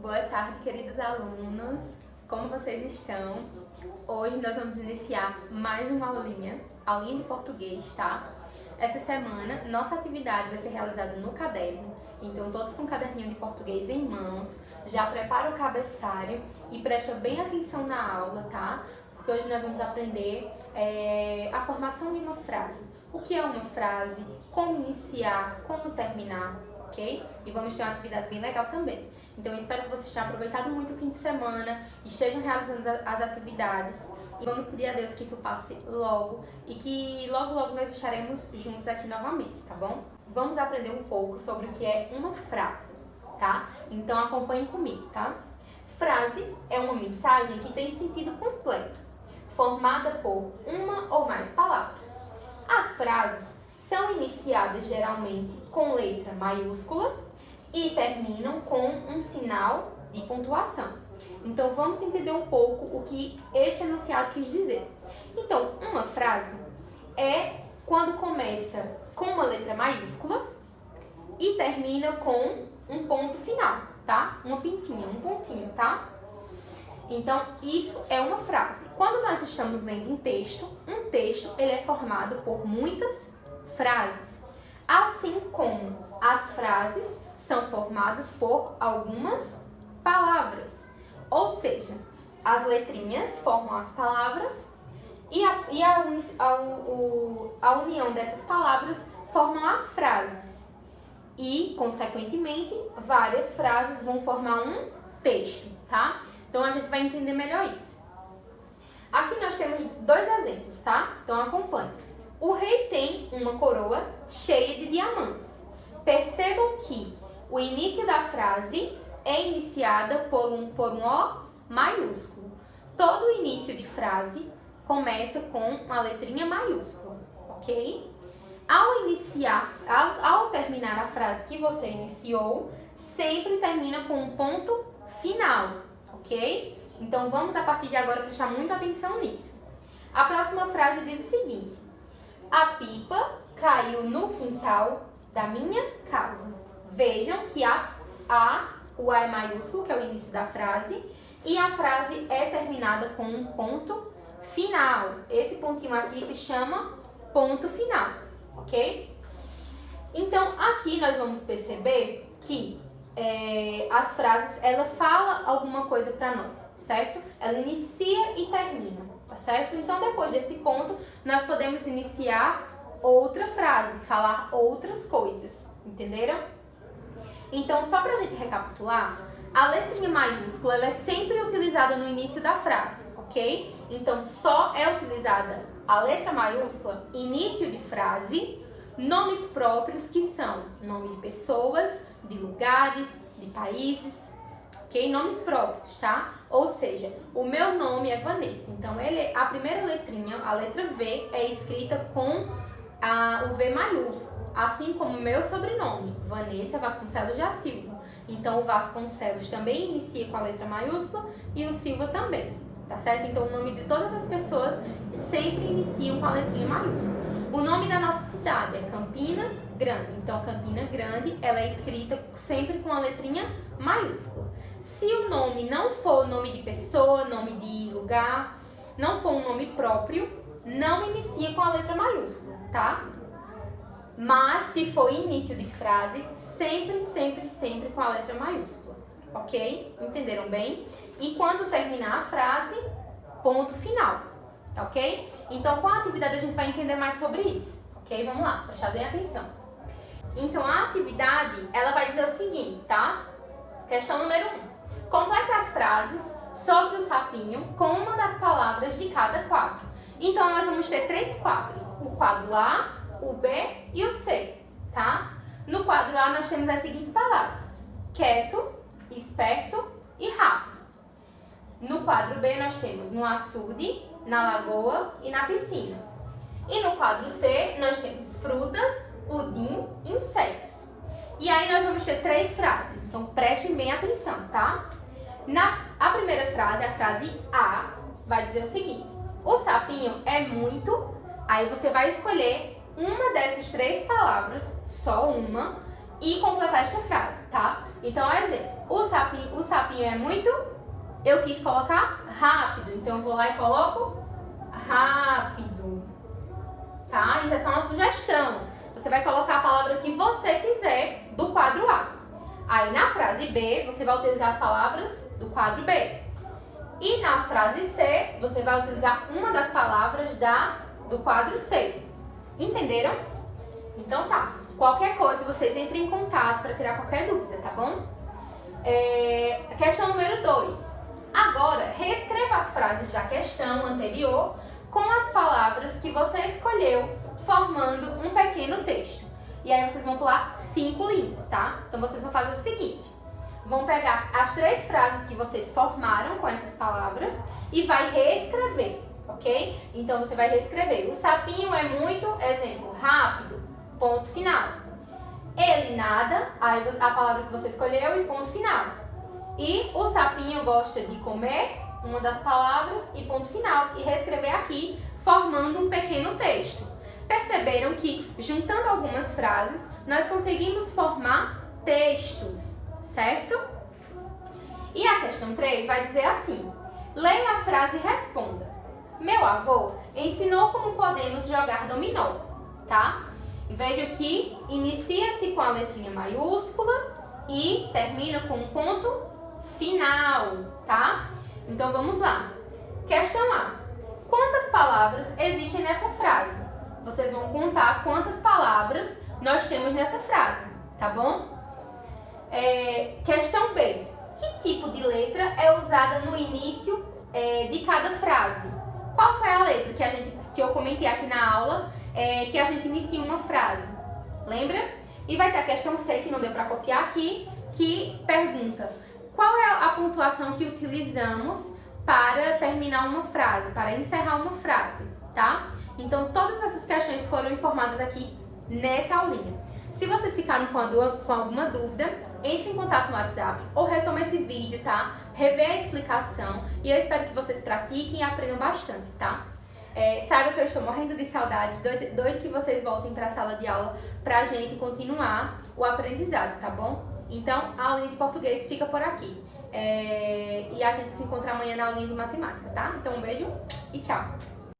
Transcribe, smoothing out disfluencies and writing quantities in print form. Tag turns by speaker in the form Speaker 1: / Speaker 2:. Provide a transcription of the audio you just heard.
Speaker 1: Boa tarde, queridos alunos. Como vocês estão? Hoje nós vamos iniciar mais uma aulinha de português, tá? Essa semana, nossa atividade vai ser realizada no caderno, então todos com caderninho de português em mãos, já prepara o cabeçalho e presta bem atenção na aula, tá? Porque hoje nós vamos aprender a formação de uma frase. O que é uma frase, como iniciar, como terminar, ok? E vamos ter uma atividade bem legal também. Então eu espero que vocês tenham aproveitado muito o fim de semana, estejam realizando as atividades e vamos pedir a Deus que isso passe logo e que logo nós estaremos juntos aqui novamente, tá bom? Vamos aprender um pouco sobre o que é uma frase, tá? Então acompanhe comigo, tá? Frase é uma mensagem que tem sentido completo, formada por uma ou mais palavras. As frases são iniciadas geralmente com letra maiúscula e terminam com um sinal de pontuação. Então vamos entender um pouco o que este enunciado quis dizer. Então, uma frase é quando começa com uma letra maiúscula e termina com um ponto final, tá? Uma pintinha, um pontinho, tá? Então, isso é uma frase. Quando nós estamos lendo um texto ele é formado por muitas frases, assim como as frases são formadas por algumas palavras. Ou seja, as letrinhas formam as palavras e a união dessas palavras formam as frases. E, consequentemente, várias frases vão formar um texto, tá? Então, a gente vai entender melhor isso. Aqui nós temos dois exemplos, tá? Então, acompanhe. O rei tem uma coroa cheia de diamantes. Percebam que o início da frase é iniciada por um O maiúsculo. Todo início de frase começa com uma letrinha maiúscula, ok? Ao terminar a frase que você iniciou, sempre termina com um ponto final, ok? Então vamos a partir de agora prestar muita atenção nisso. A próxima frase diz o seguinte: a pipa caiu no quintal da minha casa. Vejam que o A é maiúsculo, que é o início da frase, e a frase é terminada com um ponto final. Esse pontinho aqui se chama ponto final, ok? Então, aqui nós vamos perceber que as frases, ela fala alguma coisa para nós, certo? Ela inicia e termina, tá certo? Então, depois desse ponto, nós podemos iniciar outra frase, falar outras coisas, entenderam? Então, só pra gente recapitular, a letrinha maiúscula, ela é sempre utilizada no início da frase, ok? Então, só é utilizada a letra maiúscula, início de frase, nomes próprios que são nome de pessoas, de lugares, de países, ok? Nomes próprios, tá? Ou seja, o meu nome é Vanessa, então a primeira letrinha, a letra V, é escrita com o V maiúsculo, assim como o meu sobrenome, Vanessa Vasconcelos da Silva. Então, o Vasconcelos também inicia com a letra maiúscula e o Silva também, tá certo? Então, o nome de todas as pessoas sempre iniciam com a letrinha maiúscula. O nome da nossa cidade é Campina Grande. Então, Campina Grande, ela é escrita sempre com a letrinha maiúscula. Se o nome não for nome de pessoa, nome de lugar, não for um nome próprio, não inicia com a letra maiúscula, tá? Mas se for início de frase, sempre com a letra maiúscula, ok? Entenderam bem? E quando terminar a frase, ponto final, ok? Então, com a atividade a gente vai entender mais sobre isso, ok? Vamos lá, prestar bem atenção. Então, a atividade, ela vai dizer o seguinte, tá? Questão número 1. Complete as frases sobre o sapinho com uma das palavras de cada quadro. Então, nós vamos ter 3 quadros. O quadro A, o B e o C, tá? No quadro A, nós temos as seguintes palavras: quieto, esperto e rápido. No quadro B, nós temos no açude, na lagoa e na piscina. E no quadro C, nós temos frutas, pudim e insetos. E aí, nós vamos ter 3 frases. Então, prestem bem atenção, tá? A primeira frase, a frase A, vai dizer o seguinte: o sapinho é muito... Aí você vai escolher uma dessas 3 palavras, só uma, e completar esta frase, tá? Então, exemplo. O sapinho é muito... Eu quis colocar rápido, então eu vou lá e coloco rápido. Tá? Isso é só uma sugestão. Você vai colocar a palavra que você quiser do quadro A. Aí na frase B, você vai utilizar as palavras do quadro B. E na frase C, você vai utilizar uma das palavras do quadro C. Entenderam? Então tá. Qualquer coisa, vocês entrem em contato para tirar qualquer dúvida, tá bom? Questão número 2. Agora, reescreva as frases da questão anterior com as palavras que você escolheu, formando um pequeno texto. E aí vocês vão pular 5 linhas, tá? Então vocês vão fazer o seguinte. Vão pegar as 3 frases que vocês formaram com essas palavras e vai reescrever, ok? Então você vai reescrever. O sapinho é muito, exemplo, rápido, ponto final. Ele nada, aí a palavra que você escolheu e ponto final. E o sapinho gosta de comer, uma das palavras e ponto final. E reescrever aqui, formando um pequeno texto. Perceberam que, juntando algumas frases, nós conseguimos formar textos, certo? E a questão 3 vai dizer assim: leia a frase e responda. Meu avô ensinou como podemos jogar dominó, tá? E veja que inicia-se com a letrinha maiúscula e termina com um ponto final, tá? Então vamos lá. Questão A. Quantas palavras existem nessa frase? Vocês vão contar quantas palavras nós temos nessa frase, tá bom? Questão B. Que tipo de letra é usada no início de cada frase? Qual foi a letra que eu comentei aqui na aula, que a gente inicia uma frase? Lembra? E vai ter a questão C, que não deu para copiar aqui, que pergunta: qual é a pontuação que utilizamos para terminar uma frase, para encerrar uma frase, tá? Então, todas essas questões foram informadas aqui nessa aulinha. Se vocês ficaram com alguma dúvida, entre em contato no WhatsApp ou retome esse vídeo, tá? Revê a explicação e eu espero que vocês pratiquem e aprendam bastante, tá? Saiba que eu estou morrendo de saudade, doido que vocês voltem para a sala de aula pra gente continuar o aprendizado, tá bom? Então, a aulinha de português fica por aqui. E a gente se encontra amanhã na aulinha de matemática, tá? Então, um beijo e tchau!